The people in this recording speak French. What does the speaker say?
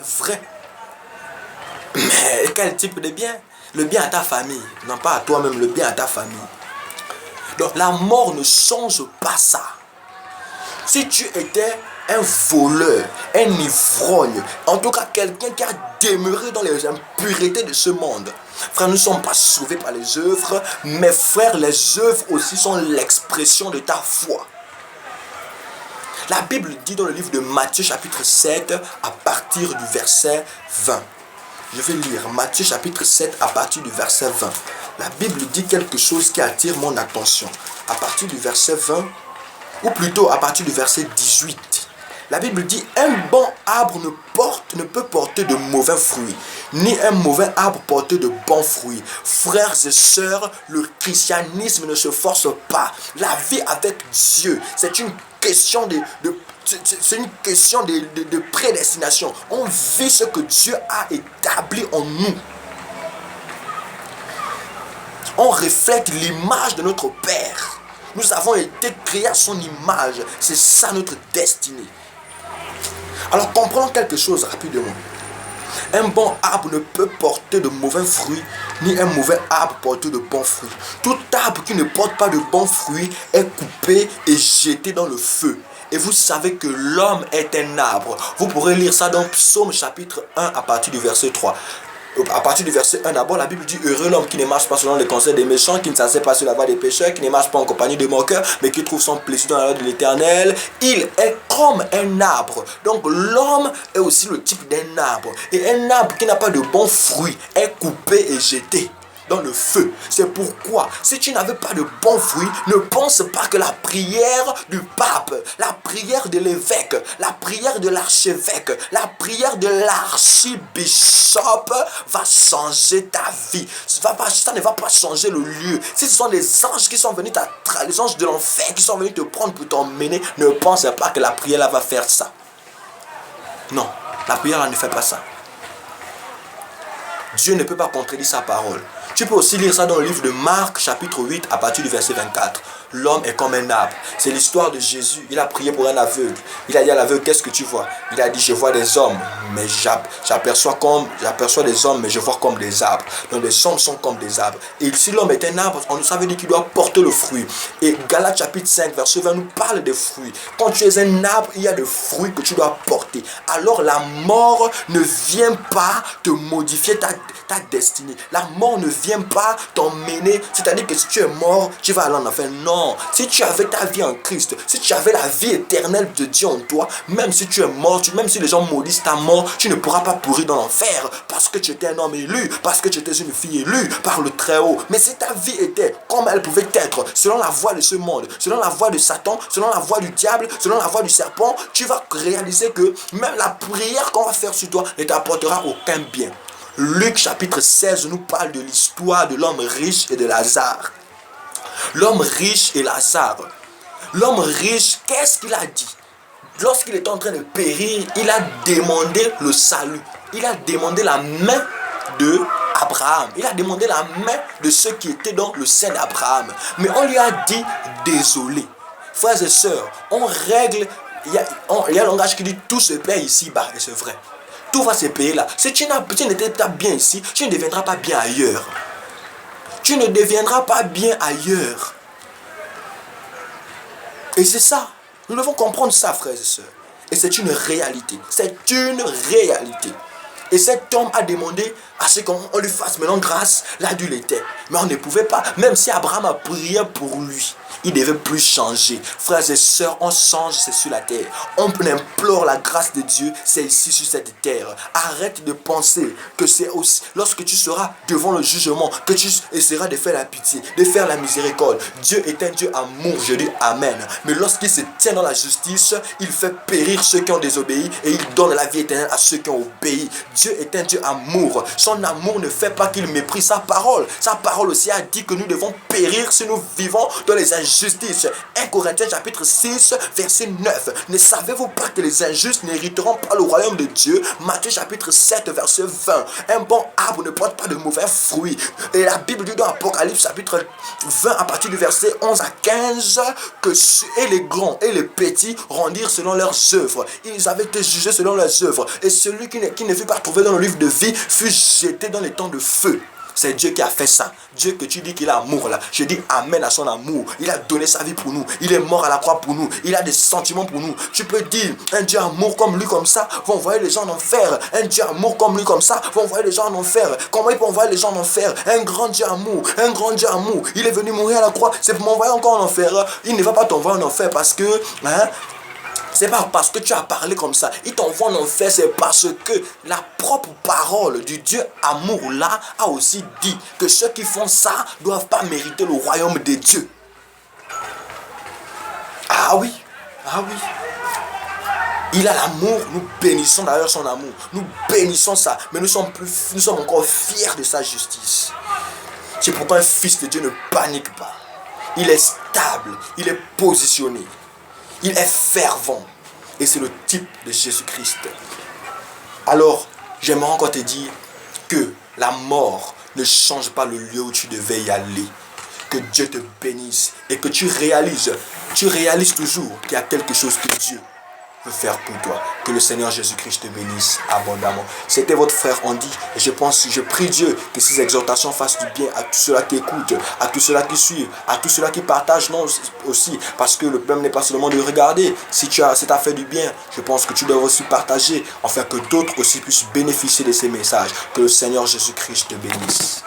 vrai. Mais quel type de bien? Le bien à ta famille, non pas à toi-même, le bien à ta famille. Donc la mort ne change pas ça. Si tu étais un voleur, un ivrogne, en tout cas quelqu'un qui a demeuré dans les impuretés de ce monde, frère, nous ne sommes pas sauvés par les œuvres, mais frère, les œuvres aussi sont l'expression de ta foi. La Bible dit dans le livre de Matthieu chapitre 7 à partir du verset 20. Je vais lire Matthieu chapitre 7 à partir du verset 20. La Bible dit quelque chose qui attire mon attention. À partir du verset 20, ou plutôt à partir du verset 18. La Bible dit, un bon arbre ne peut porter de mauvais fruits, ni un mauvais arbre porter de bons fruits. Frères et sœurs, le christianisme ne se force pas. La vie avec Dieu, c'est une question de prédestination. On vit ce que Dieu a établi en nous. On reflète l'image de notre Père. Nous avons été créés à son image. C'est ça notre destinée. Alors comprenons quelque chose rapidement. Un bon arbre ne peut porter de mauvais fruits, ni un mauvais arbre porter de bons fruits. Tout arbre qui ne porte pas de bons fruits est coupé et jeté dans le feu. Et vous savez que l'homme est un arbre. Vous pourrez lire ça dans Psaume chapitre 1 à partir du verset 3. À partir du verset 1, d'abord, la Bible dit: heureux l'homme qui ne marche pas selon les conseils des méchants, qui ne s'assied pas sur la voie des pécheurs, qui ne marche pas en compagnie de moqueurs, mais qui trouve son plaisir dans la loi de l'Éternel. Il est comme un arbre. Donc l'homme est aussi le type d'un arbre. Et un arbre qui n'a pas de bons fruits est coupé et jeté dans le feu. C'est pourquoi, si tu n'avais pas de bons fruits, ne pense pas que la prière du pape, la prière de l'évêque, la prière de l'archevêque, la prière de l'archibishop va changer ta vie. Ça ne va pas changer le lieu. Si ce sont les anges qui sont venus les anges de l'enfer qui sont venus te prendre pour t'emmener, ne pense pas que la prière là va faire ça. Non, la prière là ne fait pas ça. Dieu ne peut pas contredire sa parole. Tu peux aussi lire ça dans le livre de Marc, chapitre 8, à partir du verset 24. L'homme est comme un arbre. C'est l'histoire de Jésus. Il a prié pour un aveugle. Il a dit à l'aveugle: qu'est-ce que tu vois? Il a dit: je vois des hommes, mais j'aperçois des hommes, mais je vois comme des arbres. Donc les hommes sont comme des arbres. Et si l'homme est un arbre, ça veut dire qu'il doit porter le fruit. Et Galates chapitre 5, verset 20 nous parle des fruits. Quand tu es un arbre, il y a des fruits que tu dois porter. Alors la mort ne vient pas te modifier ta destinée. La mort ne vient pas t'emmener. C'est-à-dire que si tu es mort, tu vas aller en enfer. Non. Si tu avais ta vie en Christ, si tu avais la vie éternelle de Dieu en toi, même si tu es mort, même si les gens maudissent ta mort, tu ne pourras pas pourrir dans l'enfer parce que tu étais un homme élu, parce que tu étais une fille élue par le Très-Haut. Mais si ta vie était comme elle pouvait être, selon la voie de ce monde, selon la voie de Satan, selon la voie du diable, selon la voie du serpent, tu vas réaliser que même la prière qu'on va faire sur toi ne t'apportera aucun bien. Luc chapitre 16 nous parle de l'histoire de l'homme riche et de Lazare. L'homme riche et Lazare. L'homme riche, qu'est-ce qu'il a dit? Lorsqu'il était en train de périr, il a demandé le salut. Il a demandé la main de Abraham. Il a demandé la main de ceux qui étaient dans le sein d'Abraham. Mais on lui a dit désolé. Frères et sœurs, on règle. Il y a un langage qui dit tout se paie ici-bas, et c'est vrai. Tout va se payer là. Si tu n'étais pas bien ici, tu ne deviendras pas bien ailleurs. Tu ne deviendras pas bien ailleurs. Et c'est ça. Nous devons comprendre ça, frères et sœurs. Et c'est une réalité. C'est une réalité. Et cet homme a demandé à ce qu'on lui fasse maintenant grâce là d'où il était. Mais on ne pouvait pas. Même si Abraham a prié pour lui, il ne devait plus changer. Frères et sœurs, on change, c'est sur la terre. On implore la grâce de Dieu, c'est ici sur cette terre. Arrête de penser que c'est aussi lorsque tu seras devant le jugement que tu essaieras de faire la pitié, de faire la miséricorde. Dieu est un Dieu amour, je dis amen. Mais lorsqu'il se tient dans la justice, il fait périr ceux qui ont désobéi et il donne la vie éternelle à ceux qui ont obéi. Dieu est un Dieu amour. Son amour ne fait pas qu'il méprise sa parole. Sa parole aussi a dit que nous devons périr si nous vivons dans les injustices justice. 1 Corinthiens chapitre 6, verset 9. Ne savez-vous pas que les injustes n'hériteront pas le royaume de Dieu? Matthieu chapitre 7, verset 20. Un bon arbre ne porte pas de mauvais fruits. Et la Bible dit dans Apocalypse chapitre 20, à partir du verset 11 à 15, que et les grands et les petits rendirent selon leurs œuvres. Ils avaient été jugés selon leurs œuvres. Et celui qui ne fut pas trouvé dans le livre de vie fut jeté dans les temps de feu. C'est Dieu qui a fait ça. Dieu que tu dis qu'il a amour là. Je dis amen à son amour. Il a donné sa vie pour nous. Il est mort à la croix pour nous. Il a des sentiments pour nous. Tu peux dire un Dieu amour comme lui comme ça va envoyer les gens en enfer. Un Dieu amour comme lui comme ça va envoyer les gens en enfer. Comment il peut envoyer les gens en enfer? Un grand Dieu amour. Un grand Dieu amour. Il est venu mourir à la croix. C'est pour m'envoyer encore en enfer. Il ne va pas t'envoyer en enfer parce que c'est pas parce que tu as parlé comme ça. Il t'envoie en enfer, c'est parce que la propre parole du Dieu amour là a aussi dit que ceux qui font ça ne doivent pas mériter le royaume de Dieu. Ah oui, ah oui. Il a l'amour, nous bénissons d'ailleurs son amour. Nous bénissons ça, mais nous sommes encore fiers de sa justice. C'est pourquoi un fils de Dieu ne panique pas. Il est stable, il est positionné. Il est fervent. Et c'est le type de Jésus-Christ. Alors, j'aimerais encore te dire que la mort ne change pas le lieu où tu devais y aller. Que Dieu te bénisse et que tu réalises toujours qu'il y a quelque chose que Dieu veut faire pour toi. Que le Seigneur Jésus-Christ te bénisse abondamment. C'était votre frère Andy et je prie Dieu que ces exhortations fassent du bien à tous ceux-là qui écoutent, à tous ceux-là qui suivent, à tous ceux-là qui partagent aussi. Parce que le problème n'est pas seulement de regarder. Si t'as fait du bien, je pense que tu dois aussi partager afin que d'autres aussi puissent bénéficier de ces messages. Que le Seigneur Jésus-Christ te bénisse.